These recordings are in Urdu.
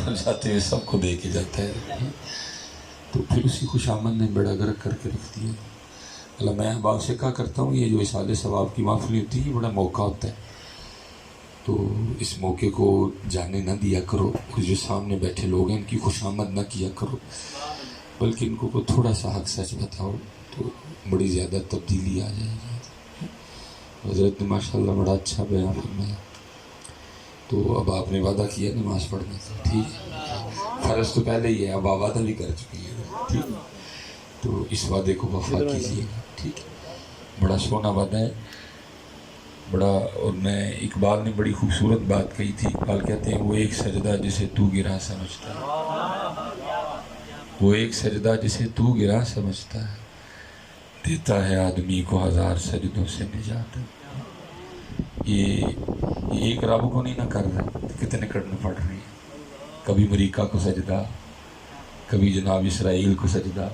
اور جاتے ہوئے سب کو دے کے جاتا ہے. تو پھر اسی خوش آمد نے بیڑا گرک کر کے رکھ دیا. اللہ میں احباب سے کہا کرتا ہوں یہ جو اصال ثواب کی محفل ہوتی ہے یہ بڑا موقع ہوتا ہے، تو اس موقع کو جانے نہ دیا کرو، اور جو سامنے بیٹھے لوگ ہیں ان کی خوش آمد نہ کیا کرو، بلکہ ان کو تھوڑا سا حق سچ بتاؤ تو بڑی زیادہ تبدیلی آ جائے گی. حضرت نے ماشاءاللہ بڑا اچھا بیان فرمایا. تو اب آپ نے وعدہ کیا نماز پڑھنے کا، ٹھیک ہے، فرض تو پہلے ہی ہے، اب آپ وعدہ بھی کر چکی ہے، ٹھیک ہے، تو اس وعدے کو وفا کیجیے گا، ٹھیک ہے. بڑا سونا وعدہ ہے بڑا. اور میں اقبال نے بڑی خوبصورت بات کہی تھی. اقبال کہتے ہیں وہ ایک سجدہ جسے تو گرا سمجھتا ہے، وہ ایک سجدہ جسے تو گرا سمجھتا ہے، دیتا ہے آدمی کو ہزار سجدوں سے نجات. یہ ایک رب کو نہیں نہ کر رہا، کتنے کرنے پڑ رہے ہیں. کبھی امریکہ کو سجدہ، کبھی جناب اسرائیل کو سجدہ،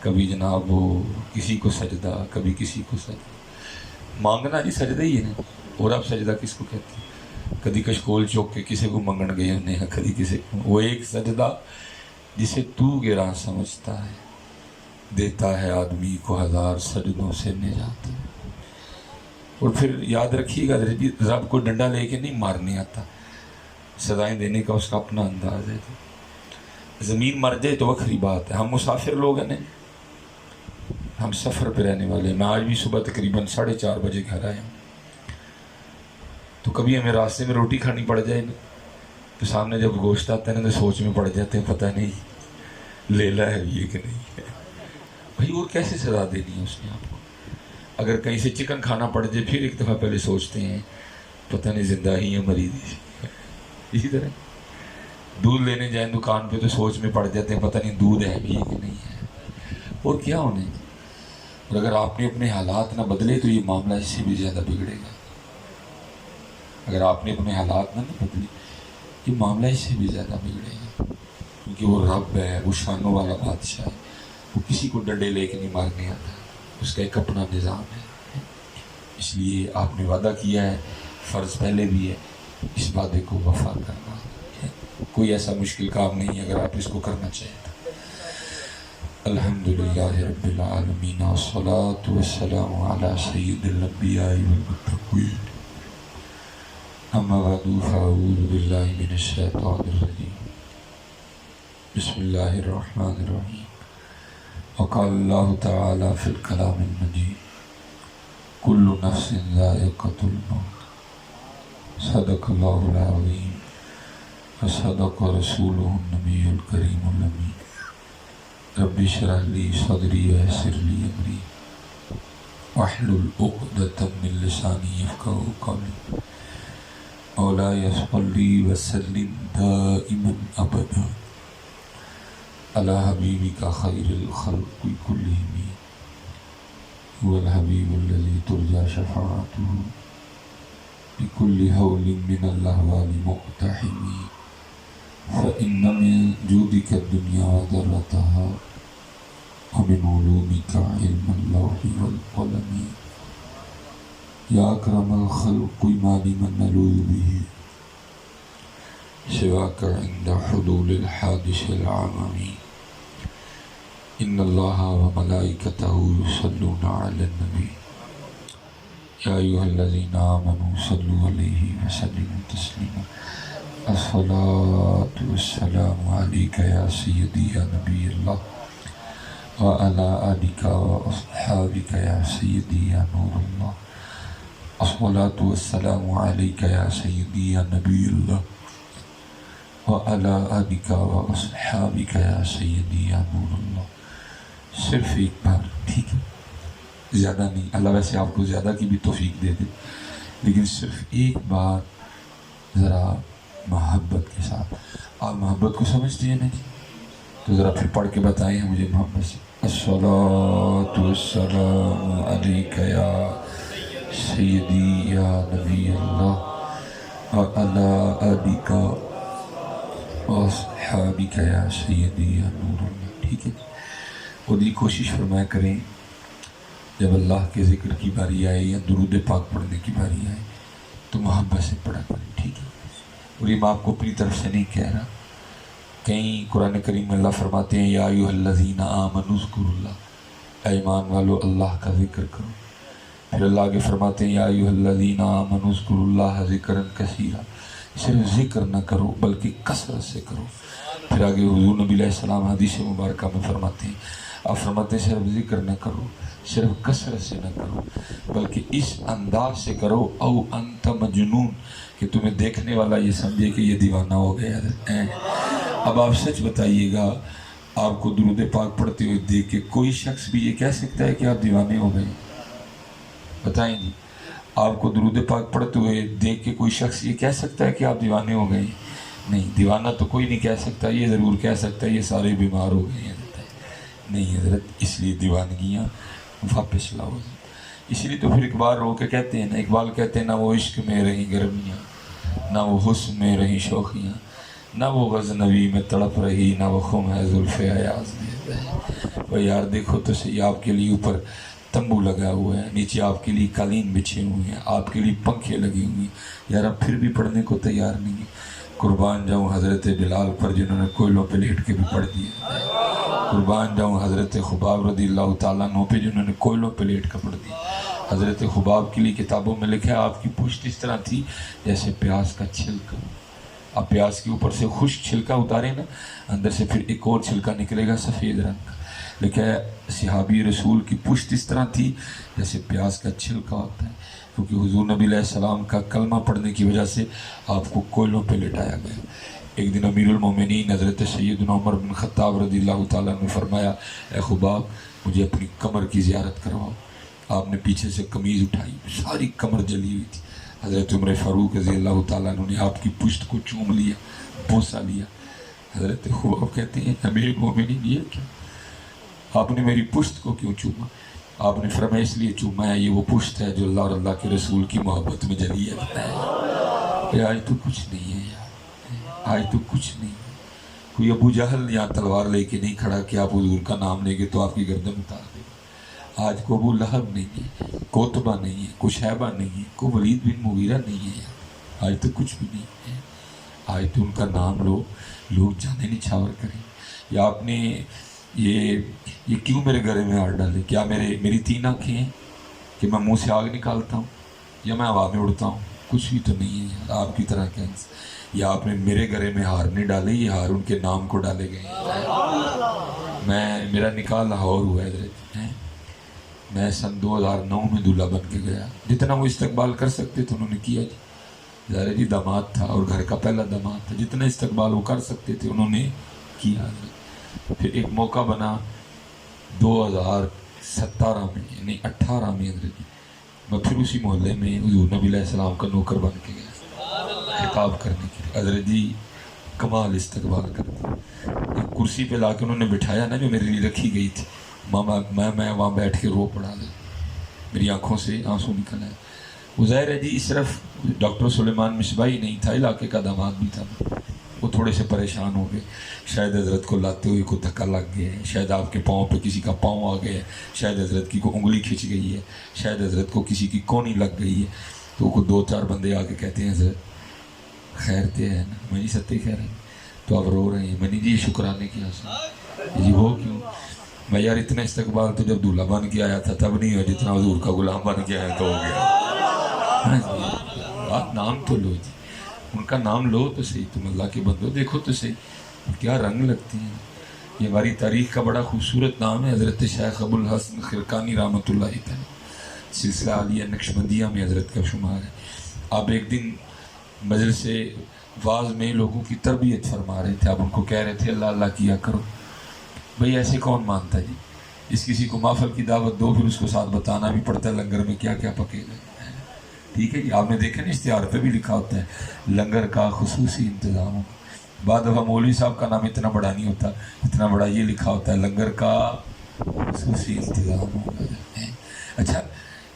کبھی جناب وہ کسی کو سجدہ، کبھی کسی کو سجدہ. مانگنا جی سجدہ ہی ہے نا. اور آپ سجدہ کس کو کہتے ہیں؟ کدی کشکول چوک کے کسی کو منگن گئے انہیں، کدی کسی کو. وہ ایک سجدہ جسے تو گراں سمجھتا ہے، دیتا ہے آدمی کو ہزار سجدوں سے نجات. اور پھر یاد رکھیے گا رب کو ڈنڈا لے کے نہیں مارنے آتا، سزائیں دینے کا اس کا اپنا انداز ہے. زمین مر جائے تو وکری بات ہے. ہم مسافر لوگ ہیں، ہم سفر پہ رہنے والے ہیں. میں آج بھی صبح تقریباً 4:30 بجے گھر آیا ہوں. تو کبھی ہمیں راستے میں روٹی کھانی پڑ جائے نا، تو سامنے جب گوشت آتا ہے نا تو سوچ میں پڑ جاتے ہیں پتہ نہیں لیلا ہے یہ کہ نہیں ہے. بھائی وہ کیسے سزا دینی ہے اس نے آپ کو؟ اگر کہیں سے چکن کھانا پڑ جائے پھر ایک دفعہ پہلے سوچتے ہیں پتہ نہیں زندہ ہی ہے مری دی. اسی طرح دودھ لینے جائیں دکان پہ تو سوچ میں پڑ جاتے ہیں پتہ نہیں دودھ ہے بھی کہ نہیں ہے. اور کیا ہونے. اور اگر آپ نے اپنے حالات نہ بدلے تو یہ معاملہ اس سے بھی زیادہ بگڑے گا. اگر آپ نے اپنے حالات نہ بدلے یہ معاملہ اس سے بھی زیادہ بگڑے گا. کیونکہ وہ رب ہے، وہ شانوں والا بادشاہ ہے، وہ کسی کو ڈنڈے لے کے نہیں مارنے آتا، اس کا ایک اپنا نظام ہے. اس لیے آپ نے وعدہ کیا ہے، فرض پہلے بھی ہے، اس وعدے کو وفا کرنا ہے. کوئی ایسا مشکل کام نہیں ہے اگر آپ اس کو کرنا چاہیں. الحمدللہ رب العالمین والصلاة والسلام علی سید الانبیاء والمتقین. اما بعد فاعوذ باللہ من الشیطان الرجیم. بسم اللہ الرحمن الرحیم. وقال اللہ تعالی فی الکلام المجید کل نفس ذائقۃ الموت. صدق اللہ العظیم وصدق رسولہ النبی الکریم الامین. رب اشرح لی صدری ویسر لی امری واحلل عقدۃ من لسانی یفقہوا قولی. مولاي صل وسلم دائما ابدا على حبيبك خير الخلق كلهم هو الحبيب الذي ترجى شفاعته بكل هول من الاهوال مقتحم. فإن من جودك الدنيا وذرتها ومن علومك علم اللوح والقلم. يا أكرم الخلق ما لمن نلوذ به سواك عند حلول الحادث العمم. إن الله وملائكته يصلون على النبي يا أيها الذين آمنوا صلوا عليه وسلموا تسليما. الصلاة والسلام عليك يا سيدي يا نبي الله وعلى آلك وأصحابك يا سيدي يا نور الله. الصلاة والسلام عليك يا سيدي يا نبي الله وعلى آلك وأصحابك يا سيدي يا نور الله. صرف ایک بار، ٹھیک ہے، زیادہ نہیں. اللہ ویسے آپ کو زیادہ کی بھی توفیق دے دے، لیکن صرف ایک بار ذرا محبت کے ساتھ. آپ محبت کو سمجھتے ہیں نا جی؟ تو ذرا پھر پڑھ کے بتائیں مجھے محبت سے. الصلاۃ والسلام علیک یا سیدی یا نبی اللہ وعلی آلک واصحابک یا سیدی یا نور اللہ. ٹھیک ہے. اور یہ کوشش فرمایا کریں جب اللہ کے ذکر کی باری آئے یا درود پاک پڑھنے کی باری آئے تو محبت سے پڑھا کریں. ٹھیک ہے. اور یہ میں آپ کو اپنی طرف سے نہیں کہہ رہا، کہیں قرآن کریم میں اللہ فرماتے ہیں یا ایھا الذین آمنوا اذکروا اللہ، اے ایمان والو اللہ کا ذکر کرو۔ پھر اللہ آگے فرماتے ہیں یا ایھا الذین آمنوا اذکروا اللہ ذکرا کثیرا، صرف ذکر نہ کرو بلکہ کثرت سے کرو۔ پھر آگے حضور نبی علیہ السلام حدیث مبارکہ میں فرماتے ہیں، آپ فرماتے ہیں صرف ذکر نہ کرو، صرف کثرت سے نہ کرو بلکہ اس انداز سے کرو او انت مجنون کہ تمہیں دیکھنے والا یہ سمجھے کہ یہ دیوانہ ہو گیا ہے۔ اب آپ سچ بتائیے گا، آپ کو درود پاک پڑھتے ہوئے دیکھ کے کوئی شخص بھی یہ کہہ سکتا ہے کہ آپ دیوانے ہو گئے؟ بتائیں جی، آپ کو درود پاک پڑھتے ہوئے دیکھ کے کوئی شخص یہ کہہ سکتا ہے کہ آپ دیوانے ہو گئے؟ نہیں، دیوانہ تو کوئی نہیں کہہ سکتا، یہ ضرور کہہ سکتا ہے یہ سارے بیمار ہو گئے ہیں۔ نہیں حضرت، اس لیے دیوانگیاں واپس لاؤ۔ اس لیے تو پھر اقبال رو کے کہتے ہیں نا، اقبال کہتے ہیں نہ وہ عشق میں رہیں گرمیاں، نہ وہ حسن میں رہیں شوخیاں، نہ وہ غزنوی میں تڑپ رہی، نہ وہ خم ہے زلف ایاز میں۔ وہ یار دیکھو تو صحیح، آپ کے لیے اوپر تمبو لگا ہوا ہے، نیچے آپ کے لیے قالین بچھے ہوئے ہیں، آپ کے لیے پنکھے لگے ہوئے ہیں، یار اب پھر بھی پڑھنے کو تیار نہیں ہے۔ قربان جاؤں حضرت بلال پر جنہوں نے کوئلوں پہ لیٹ کے بھی پڑھ دیا، قربان جاؤں حضرت خباب رضی اللہ تعالیٰ عنہ پہ جنہوں نے کوئلوں پہ لیٹ کر پڑھ دیا۔ حضرت خباب کے لیے کتابوں میں لکھا ہے آپ کی پشت اس طرح تھی جیسے پیاز کا چھلکا۔ آپ پیاز کے اوپر سے خشک چھلکا اتارے نا، اندر سے پھر ایک اور چھلکا نکلے گا سفید رنگ کا۔ لکھا ہے صحابی رسول کی پشت اس طرح تھی جیسے پیاز کا چھلکا ہوتا ہے، کیونکہ حضور نبی علیہ السلام کا کلمہ پڑھنے کی وجہ سے آپ کو کوئلوں پہ لٹایا گیا۔ ایک دن امیر المومنین حضرت سیدنا عمر بن خطاب رضی اللہ تعالیٰ نے فرمایا اے خباب مجھے اپنی کمر کی زیارت کرواؤ۔ آپ نے پیچھے سے قمیض اٹھائی، ساری کمر جلی ہوئی تھی۔ حضرت عمر فاروق رضی اللہ تعالیٰ نے آپ کی پشت کو چوم لیا، بوسہ لیا۔ حضرت خباب کہتے ہیں امیر المومنین یہ کیا؟ آپ نے میری پشت کو کیوں چوما؟ آپ نے فرمایا اس لیے چوما ہے، یہ وہ پشت ہے جو اللہ اور اللہ کے رسول کی محبت میں جلی ہے۔ آج تو کچھ نہیں ہے یار، آج تو کچھ نہیں ہے۔ کوئی ابو جہل یہاں تلوار لے کے نہیں کھڑا کہ آپ حضور کا نام لیں گے تو آپ کی گردن اتار دے گا۔ آج کو ابو لہب نہیں ہے، کوتبہ نہیں ہے، کوئی شیبہ نہیں ہے، کوئی ولید بن مغیرہ نہیں ہے یار، آج تو کچھ بھی نہیں ہے۔ آج تو ان کا نام لو، لوگ جانے نچھاور کریں۔ یا آپ نے یہ کیوں میرے گلے میں ہاتھ ڈالے؟ کیا میری تین آنکھیں ہیں کہ میں منہ سے آگ نکالتا ہوں یا میں ہوا میں اڑتا ہوں؟ کچھ بھی تو نہیں ہے یار، آپ کی طرح کیا۔ یا آپ نے میرے گلے میں ہار نہیں ڈالے، یہ ہار ان کے نام کو ڈالے گئے ہیں۔ میرا نکاح لاہور ہوا ہے، میں سن 2009 میں دلہا بن کے گیا۔ جتنا وہ استقبال کر سکتے تھے انہوں نے کیا جی، ظاہر جی داماد تھا اور گھر کا پہلا داماد تھا، جتنا استقبال وہ کر سکتے تھے انہوں نے کیا۔ پھر ایک موقع بنا 2017 میں یعنی 18 میں میں پھر اسی محلے میں حضور نبی علیہ السلام کا نوکر بن کے گیا خطاب کرنے کے لیے۔ حضرت جی کمال استقبال کرتے، ایک کرسی پہ لا کے انہوں نے بٹھایا نا جو میرے لیے رکھی گئی تھی، میں وہاں بیٹھ کے رو پڑا گیا، میری آنکھوں سے آنسو نکل آئے۔ وہ ظاہر ہے جی صرف ڈاکٹر سلیمان مصباحی نہیں تھا، علاقے کا داماد بھی تھا۔ وہ تھوڑے سے پریشان ہو گئے، شاید حضرت کو لاتے ہوئے کو دھکا لگ گیا ہے، شاید آپ کے پاؤں پہ کسی کا پاؤں آ گیا ہے، شاید حضرت کی کوئی انگلی کھنچ گئی ہے، شاید حضرت کو کسی کی کونی لگ گئی ہے۔ تو وہ 2-4 بندے آ کے کہتے ہیں حضرت خیر تے ہے نا؟ میں نہیں ستے کہہ رہے ہیں تو آپ رو رہے ہیں۔ میں نہیں جی شکرانے کی حاصل جی وہ کیوں؟ میں یار اتنا استقبال تو جب دولہا بن کے آیا تھا تب نہیں ہوا جتنا حضور کا غلام بن کے آیا تو ہو گیا۔ آپ نام تو لو جی، ان کا نام لو تو صحیح، تم اللہ کے بندو دیکھو تو صحیح کیا رنگ لگتے ہیں۔ یہ ہماری تاریخ کا بڑا خوبصورت نام ہے، حضرت شیخ ابو الحسن خرقانی رحمۃ اللہ تعالی، سلسلہ عالیہ نقشبندیہ میں حضرت کا شمار ہے۔ آپ ایک دن مجلس واعظ میں لوگوں کی تربیت فرما رہے تھے، آپ ان کو کہہ رہے تھے اللہ اللہ کیا کرو۔ بھئی ایسے کون مانتا جی؟ اس کسی کو محفل کی دعوت دو پھر اس کو ساتھ بتانا بھی پڑتا ہے لنگر میں کیا کیا پکے گا۔ ٹھیک ہے جی، آپ نے دیکھا نا اشتہار پہ بھی لکھا ہوتا ہے لنگر کا خصوصی انتظام ہو۔ بعد دفعہ مولوی صاحب کا نام اتنا بڑا نہیں ہوتا، اتنا بڑا یہ لکھا ہوتا ہے لنگر کا خصوصی انتظام ہوگا۔ اچھا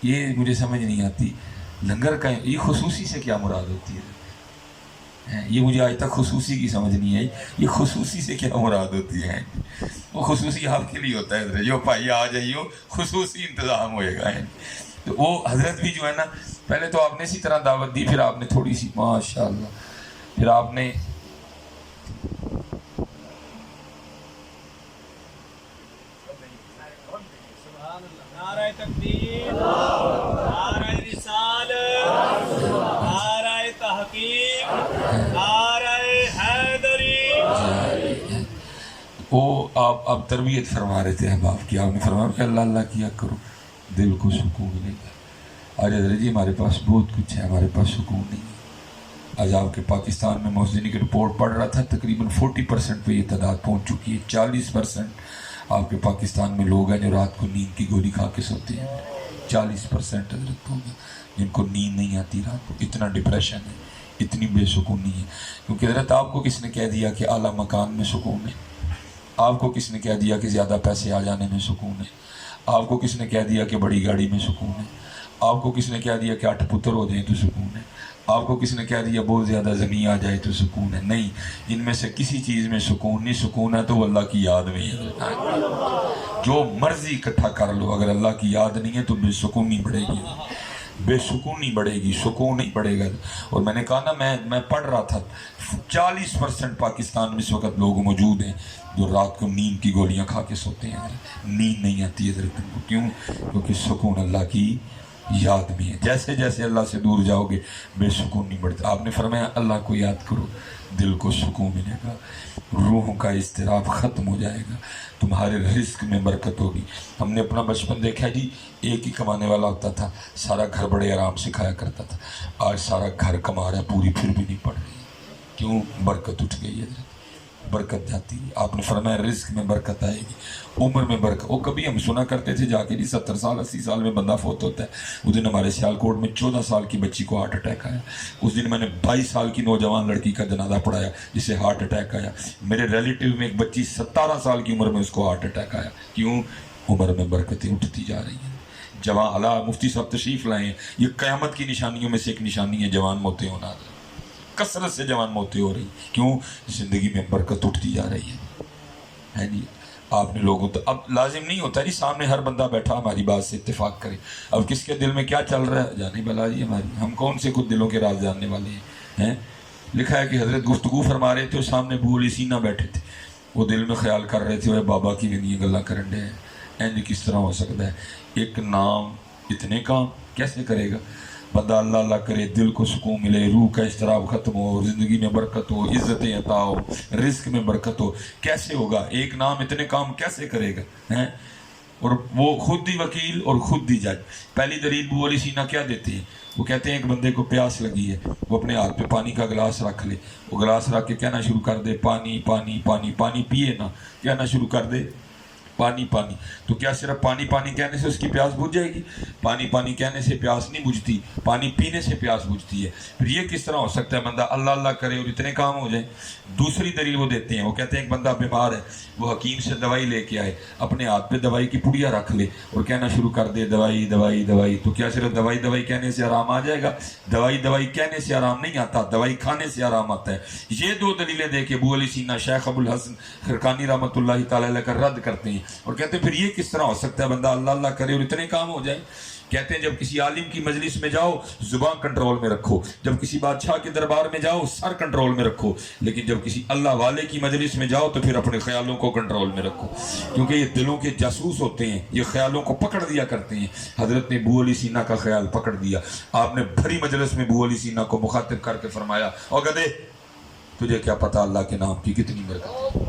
یہ مجھے سمجھ نہیں آتی، لنگر کا یہ خصوصی سے کیا مراد ہوتی ہے؟ یہ مجھے آج تک خصوصی کی سمجھ نہیں آئی، یہ خصوصی سے کیا مراد ہوتی ہے؟ وہ خصوصی آپ کے لیے ہوتا ہے، جو بھائی آ جائیو خصوصی انتظام ہوئے گا۔ تو وہ حضرت بھی جو ہے نا، پہلے تو آپ نے اسی طرح دعوت دی، پھر آپ نے تھوڑی سی ماشاءاللہ، پھر آپ نے وہ آپ تربیت فرما رہے تھے احباب کی. آپ نے فرمایا کہ اللہ اللہ کیا کرو دل کو سکون ملے گا. آج حضرت جی ہمارے پاس بہت کچھ ہے، ہمارے پاس سکون نہیں ہے. آج آپ کے پاکستان میں موزنی کی رپورٹ پڑھ رہا تھا، تقریباً 40% پہ یہ تعداد پہنچ چکی ہے. 40% آپ کے پاکستان میں لوگ ہیں جو رات کو نیند کی گولی کھا کے سوتے ہیں. 40% حضرت ہوگا جن کو نیند نہیں آتی رات کو. اتنا ڈپریشن ہے، اتنی بے سکونی ہے. کیونکہ حضرت آپ کو کس نے کہہ دیا کہ اعلیٰ مکان میں سکون ہے؟ آپ کو کس نے کہہ دیا کہ زیادہ پیسے آ جانے میں سکون ہے؟ آپ کو کس نے کہہ دیا کہ بڑی گاڑی میں سکون ہے؟ آپ کو کس نے کہہ دیا کہ 8 پتر ہو جائیں تو سکون ہے؟ آپ کو کس نے کہہ دیا بہت زیادہ زمین آ جائے تو سکون ہے؟ نہیں، ان میں سے کسی چیز میں سکون نہیں. سکون ہے تو وہ اللہ کی یاد میں ہے. جو مرضی اکٹھا کر لو، اگر اللہ کی یاد نہیں ہے تو بے سکونی بڑھے گی، بے سکونی بڑھے گی، سکون نہیں بڑھے گا. اور میں نے کہا نا، میں پڑھ رہا تھا 40% پاکستان میں اس وقت لوگ موجود ہیں جو رات کو نیند کی گولیاں کھا کے سوتے ہیں. نیند نہیں آتی ہے حضرت کو. کیوں؟ کیونکہ سکون اللہ کی یاد میں ہے. جیسے جیسے اللہ سے دور جاؤ گے بے سکون نہیں بڑھتا. آپ نے فرمایا اللہ کو یاد کرو دل کو سکون ملے گا، روحوں کا اضطراب ختم ہو جائے گا، تمہارے رزق میں برکت ہوگی. ہم نے اپنا بچپن دیکھا جی، ایک ہی کمانے والا ہوتا تھا، سارا گھر بڑے آرام سے کھایا کرتا تھا. آج سارا گھر کما رہا ہے، پوری پھر بھی نہیں پڑ رہی. کیوں؟ برکت اٹھ گئی ہے، برکت جاتی ہے. آپ نے فرمایا رزق میں برکت آئے گی، عمر میں برکت. وہ کبھی ہم سنا کرتے تھے جا کے جی 70 سال 80 سال میں بندہ فوت ہوتا ہے. اس دن ہمارے سیالکوٹ میں 14 سال کی بچی کو ہارٹ اٹیک آیا. اس دن میں نے 22 سال کی نوجوان لڑکی کا جنازہ پڑھایا جسے ہارٹ اٹیک آیا. میرے ریلیٹیو میں ایک بچی 17 سال کی عمر میں اس کو ہارٹ اٹیک آیا. کیوں؟ عمر میں برکتیں اٹھتی جا رہی ہیں. جوان علا مفتی صاحب تشریف لائے ہیں. یہ قیامت کی نشانیوں میں سے ایک نشانی ہے جوان موتیں ہونا. کثرت سے جوان موتیں ہو رہی. کیوں؟ زندگی میں برکت اٹھتی جا رہی ہے جی. آپ نے لوگوں تو اب لازم نہیں ہوتا جی سامنے ہر بندہ بیٹھا ہماری بات سے اتفاق کرے. اب کس کے دل میں کیا چل رہا ہے جانے بلا جی ہماری. ہم کون سے خود دلوں کے راز جاننے والے ہیں؟ لکھا ہے کہ حضرت گفتگو فرما رہے تھے اور سامنے ابو علی سینا بیٹھے تھے. وہ دل میں خیال کر رہے تھے وہ بابا کی بھی گلا کرن ڈے ہیں. اینج کس طرح ہو سکتا ہے؟ ایک نام اتنے کام کیسے کرے گا؟ بندہ اللہ اللہ کرے، دل کو سکون ملے، روح کا اضطراب ختم ہو، زندگی میں برکت ہو، عزتیں عطا ہو، رزق میں برکت ہو. کیسے ہوگا؟ ایک نام اتنے کام کیسے کرے گا؟ اور وہ خود ہی وکیل اور خود ہی جج. پہلی دلیل ابو علی سینا کیا دیتے ہیں؟ وہ کہتے ہیں ایک بندے کو پیاس لگی ہے، وہ اپنے ہاتھ پہ پانی کا گلاس رکھ لے، وہ گلاس رکھ کے کہنا شروع کر دے پانی پانی پانی. پانی پیے نا، کہنا شروع کر دے پانی پانی. تو کیا صرف پانی پانی کہنے سے اس کی پیاس بجھ جائے گی؟ پانی پانی کہنے سے پیاس نہیں بجھتی، پانی پینے سے پیاس بجھتی ہے. پھر یہ کس طرح ہو سکتا ہے بندہ اللہ اللہ کرے اور اتنے کام ہو جائیں؟ دوسری دلیل وہ دیتے ہیں، وہ کہتے ہیں ایک بندہ بیمار ہے، وہ حکیم سے دوائی لے کے آئے، اپنے ہاتھ پہ دوائی کی پڑیا رکھ لے اور کہنا شروع کر دے دوائی دوائی دوائی. تو کیا صرف دوائی دوائی کہنے سے آرام آ جائے گا؟ دوائی دوائی کہنے سے آرام نہیں آتا، دوائی کھانے سے آرام آتا ہے. یہ دو دلیلیں دے کے ابو علی سینا شیخ ابو الحسن خرقانی رحمۃ اللہ تعالی علیہ کا رد کرتے ہیں اور کہتے ہیں پھر یہ کس طرح ہو سکتا ہے بندہ اللہ اللہ کرے اور اتنے کام ہو جائیں؟ کہتے ہیں جب کسی عالم کی مجلس میں جاؤ زبان کنٹرول میں رکھو، جب کسی بادشاہ کے دربار میں جاؤ سر کنٹرول میں رکھو، لیکن جب کسی اللہ والے کی مجلس میں جاؤ تو پھر اپنے خیالوں کو کنٹرول میں رکھو، کیونکہ یہ دلوں کے جاسوس ہوتے ہیں، یہ خیالوں کو پکڑ دیا کرتے ہیں. حضرت نے ابو علی سینا کا خیال پکڑ دیا. آپ نے بھری مجلس میں ابو علی سینا کو مخاطب کر کے فرمایا او گدے تجھے کیا پتا اللہ کے نام کی کتنی برکت ہے.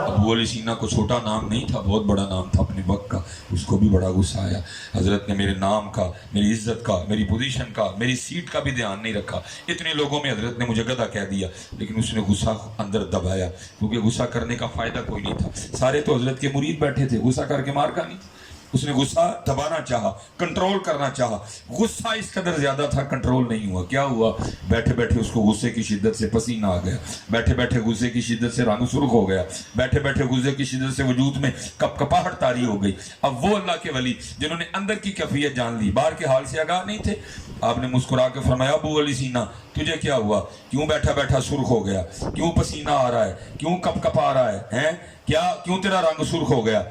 ابو علی سینا کو چھوٹا نام نہیں تھا، بہت بڑا نام تھا اپنے وقت کا. اس کو بھی بڑا غصہ آیا. حضرت نے میرے نام کا، میری عزت کا، میری پوزیشن کا، میری سیٹ کا بھی دھیان نہیں رکھا. اتنے لوگوں میں حضرت نے مجھے گدھا کہہ دیا، لیکن اس نے غصہ اندر دبایا کیونکہ غصہ کرنے کا فائدہ کوئی نہیں تھا. سارے تو حضرت کے مرید بیٹھے تھے، غصہ کر کے مار کا نہیں تھا. اس نے غصہ دبانا چاہا، کنٹرول کرنا چاہا. غصہ اس قدر زیادہ تھا کنٹرول نہیں ہوا. کیا ہوا؟ بیٹھے بیٹھے اس کو غصے کی شدت سے پسینہ آ گیا، بیٹھے بیٹھے غصے کی شدت سے رنگ سرخ ہو گیا، بیٹھے بیٹھے غصے کی شدت سے وجود میں کپ کپاہٹ طاری ہو گئی. اب وہ اللہ کے ولی جنہوں نے اندر کی کیفیت جان لی، باہر کے حال سے آگاہ نہیں تھے. آپ نے مسکرا کے فرمایا ابو علی سینا تجھے کیا ہوا؟ کیوں بیٹھا بیٹھا سرخ ہو گیا؟ کیوں پسینہ آ رہا ہے؟ کیوں کپ کپ آ رہا ہے؟ کیا کیوں تیرا رنگ سرخ ہو گیا؟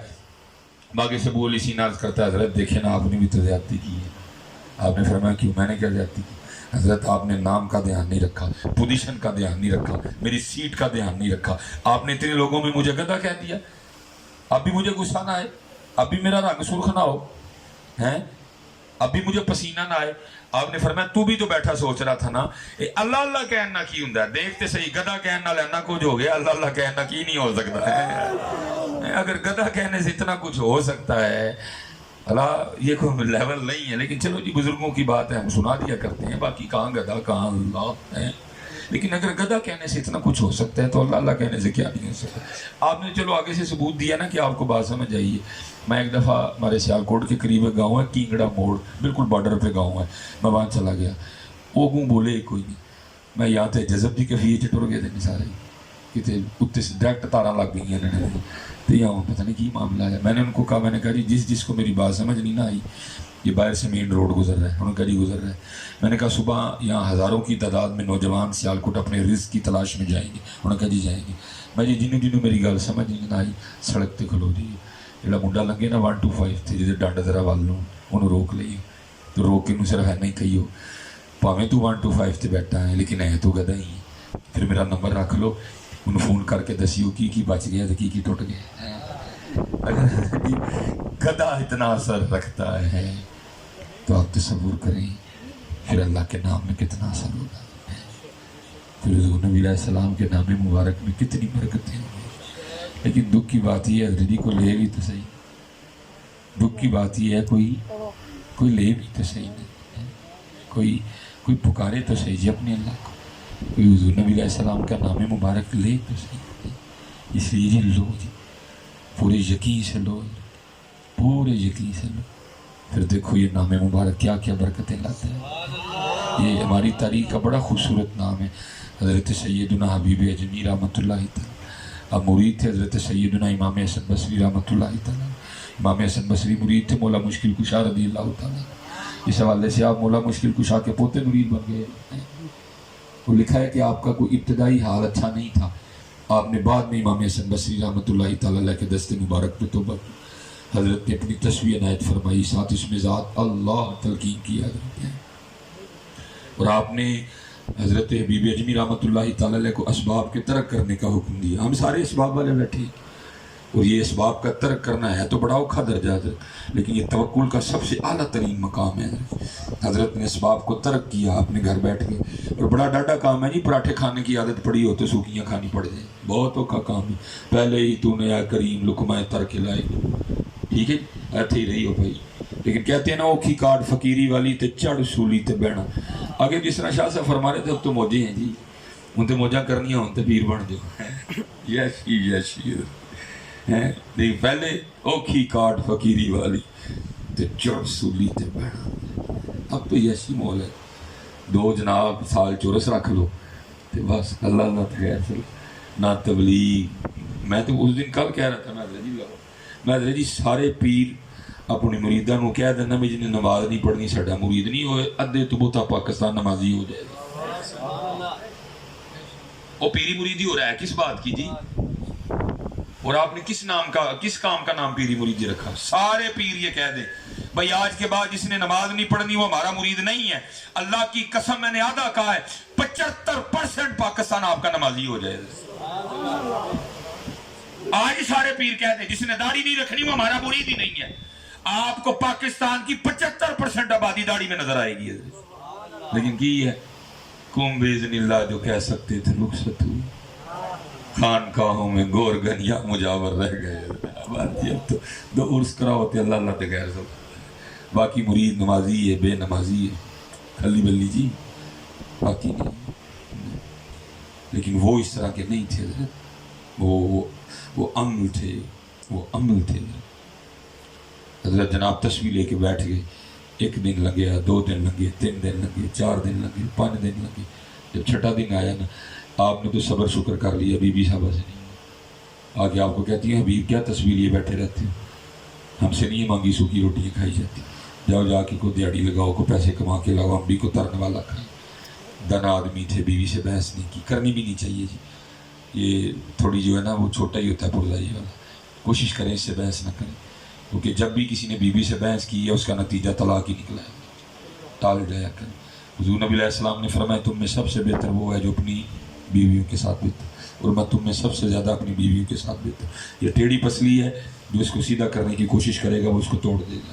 باقی سے ابو علی سینا عرض کرتا ہے حضرت دیکھیں نا آپ نے بھی تو زیادتی کی ہے. آپ نے فرمایا کیوں؟ میں نے کیا زیادتی کی؟ حضرت آپ نے نام کا دھیان نہیں رکھا، پوزیشن کا دھیان نہیں رکھا، میری سیٹ کا دھیان نہیں رکھا. آپ نے اتنے لوگوں میں مجھے گدھا کہہ دیا. اب بھی مجھے غصہ نہ آئے، اب بھی میرا رنگ سرخ نہ ہو. اب بھی مجھے پسینہ نہ آئے. آپ نے فرمایا تو بھی تو بیٹھا سوچ رہا تھا نا اللہ اللہ کہنا کی ہوں دیکھتے صحیح گدھا کہنا لینا کچھ ہو گیا اللہ اللہ کہنا کی نہیں ہو سکتا ہے. اگر گدھا کہنے سے اتنا کچھ ہو سکتا ہے اللہ یہ کوئی لیول نہیں ہے. لیکن چلو جی بزرگوں کی بات ہے ہم سنا دیا کرتے ہیں باقی کہاں گدھا کہاں اللہ ہے. لیکن اگر گدھا کہنے سے اتنا کچھ ہو سکتا ہے تو اللہ اللہ کہنے سے کیا نہیں ہو سکتا. آپ نے چلو آگے سے ثبوت دیا نا کہ آپ کو بات سمجھ آئیے. میں ایک دفعہ ہمارے سیالکوٹ کے قریب ایک گاؤں ہے کینگڑا موڑ بالکل بارڈر پہ گاؤں ہے. میں وہاں چلا گیا وہ گوں بولے کوئی نہیں. میں یہاں تھے جذب جی کفیے چٹور گئے تھے سارے کتنے اتنے سے ڈائریکٹ تارا لگ گئی ہیں تو یہاں پتہ نہیں کی معاملہ ہے. میں نے ان کو کہا میں نے کہا جی جس کو میری بات سمجھ نہیں نہ آئی یہ باہر سے مین روڈ گزر رہا ہے. انہوں نے کہا جی گزر رہا ہے. میں نے کہا صبح یہاں ہزاروں کی تعداد میں نوجوان سیالکوٹ اپنے رزق کی تلاش میں جائیں گے. انہوں نے کہا جی جائیں گے. میں جی جنہوں میری گل سمجھ نہیں نہ آئی سڑک تے کھلو جی جڑا منڈا لنگے نا 125 تھے جیسے ڈانڈ ذرا وال لوں انہوں روک لئیے تو روک کے انہوں صرف ہے نہیں کہیو پاویں تو 125 تے بیٹھا ہے لیکن ہے تو گدھا ہی ہے. پھر میرا نمبر رکھ لو انہوں فون کر کے دسیو کی بچ گیا تو کی ٹوٹ گیا. اگر گدھا اتنا اثر رکھتا ہے تو آپ تصور کریں پھر اللہ کے نام میں کتنا اثر ہوگا. پھر حضور نبی علیہ السلام کے نام مبارک میں کتنی برکتیں ہوں گی. لیکن دکھ کی بات یہ ہے حضرت کو لے بھی تو صحیح. دکھ کی بات یہ ہے کوئی لے بھی تو صحیح نہیں. کوئی پکارے تو صحیح جی اپنے اللہ کو. کوئی حضور نبی علیہ السلام کا نام مبارک لے تو صحیح. اس لیے جی لو جی پورے یقین سے لو پورے یقین سے لو. پھر دیکھو یہ نام مبارک کیا کیا برکتیں لاتے ہیں. یہ ہماری تاریخ کا بڑا خوبصورت نام ہے. حضرت سیدنا حبیب اجمی رحمۃ اللہ تعالیٰ اب مرید تھے حضرت سیدنا امام حسن بصری رحمۃ اللہ تعالیٰ. امام حسن بصری مرید تھے مولا مشکل کشا رضی اللہ تعالیٰ. اس حوالے سے آپ مولا مشکل کشا کے پوتے مرید بن گئے. وہ لکھا ہے کہ آپ کا کوئی ابتدائی حال اچھا نہیں تھا. آپ نے بعد میں امام حسن بصری رحمۃ اللہ تعالیٰ کے دست مبارک پہ توبہ کی. حضرت نے اپنی تصویر عنایت فرمائی ساتھ اس میں ذات اللہ تلقین کیا حضرت ہے. اور آپ نے حضرت حبیب اجمی رحمۃ اللہ تعالیٰ کو اسباب کے ترک کرنے کا حکم دیا. ہم سارے اسباب والے بیٹھے اور یہ اسباب کا ترک کرنا ہے تو بڑا اوکھا درجہ ہے لیکن یہ توکل کا سب سے اعلیٰ ترین مقام ہے. حضرت نے اسباب کو ترک کیا اپنے گھر بیٹھ کے. اور بڑا ڈاڈا کام ہے جی پراٹھے کھانے کی عادت پڑی ہو تو سوکھیاں کھانی پڑ جائیں. بہت اوکھا کام ہے. پہلے ہی تو نے یا کریم لقمہ تر کے لائے ٹھیک ہے ایتھے ہی رہی ہو بھائی. لیکن کہتے ہیں نا اوکھی کاٹ فقیری والی تے چڑھ سولی تے بہنا. آگے جس طرح شاہ صاحب فرما رہے تھے اب تو موجے ہیں جی ان تے موجہ کرنی ہوں تے پیر بن جو یشی نہیں پہلے اوکھی کاٹ فقیری والی تے چڑھ سولی تے بہنا. اب تو یشی مول ہے. 2 جناب سال چورس رکھ لو تے بس اللہ اللہ تے چلو نہ تبلیغ. میں تو اس دن کل کہہ رہا تھا میں حضرت جی سارے پیر اپنی مریداں کو کہہ دینا میں جنہیں نماز نہیں پڑھنی ساڈا مرید نہیں ہوئے ادھے تو بہتا پاکستان نمازی ہو جائے گا. وہ پیری مریدی ہو رہا ہے کس بات کی جی. اور آپ نے کس کام کا نام پیری مریدی رکھا. سارے پیر یہ کہہ دیں بھائی آج کے بعد جس نے نماز نہیں پڑھنی وہ ہمارا مرید نہیں ہے. اللہ کی قسم میں نے آدھا کہا ہے 75% پاکستان آپ کا نمازی ہو جائے گا. آج سارے پیر کہہ دیں جس نے داڑھی نہیں رکھنی وہ ہمارا مرید ہی نہیں ہے. آپ کو پاکستان کی 75% آبادی داڑھی میں نظر آئے گی. لیکن کی ہے کم بیزن اللہ جو کہہ سکتے تھے رخصت ہوئی خانقاہوں میں گورگن یا مجاور رہ گئے. اب تو 2 عرس کرا ہوتے اللہ اللہ تے غیر سب. باقی مرید نمازی ہے بے نمازی ہے کھلی بلی جی باقی نہیں. لیکن وہ اس طرح کے نہیں تھے وہ عمل تھے. حضرت جناب تصویر لے کے بیٹھ گئے. 1 دن لگیا 2 دن لگے 3 دن لگے 4 دن لگے 5 دن لگے. جب 6واں دن آیا نا آپ نے تو صبر شکر کر لیا. بی بی صاحبہ سے نہیں آگے آپ کو کہتی ہیں حبیب کیا تصویر لیے بیٹھے رہتے ہیں ہم سے نہیں مانگی سوکھی روٹیاں کھائی جاتی. جاؤ جا کے کو دیہڑی لگاؤ کو پیسے کما کے لاؤ. ہم بھی کو ترنے والا کھائیں. دن آدمی تھے بیوی سے بحث نہیں کی. کرنی بھی نہیں چاہیے جی. یہ تھوڑی جو ہے نا وہ چھوٹا ہی ہوتا ہے پرزائی والا. کوشش کریں اس سے بحث نہ کریں کیونکہ جب بھی کسی نے بیوی سے بحث کی ہے اس کا نتیجہ طلاق ہی نکلا ہے. ٹال جایا کریں. حضور نبی علیہ السلام نے فرمایا تم میں سب سے بہتر وہ ہے جو اپنی بیویوں کے ساتھ بہتر اور میں تم میں سب سے زیادہ اپنی بیویوں کے ساتھ بہتر. یہ ٹیڑھی پسلی ہے جو اس کو سیدھا کرنے کی کوشش کرے گا وہ اس کو توڑ دے گا.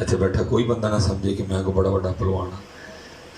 ਇੱਥੇ ਬੈਠਾ ਕੋਈ ਬੰਦਾ ਨਾ ਸਮਝੇ ਕਿ ਮੈਂ ਕੋ ਬੜਾ ਵੱਡਾ ਪਹਿਲਵਾਨ ਹਾਂ।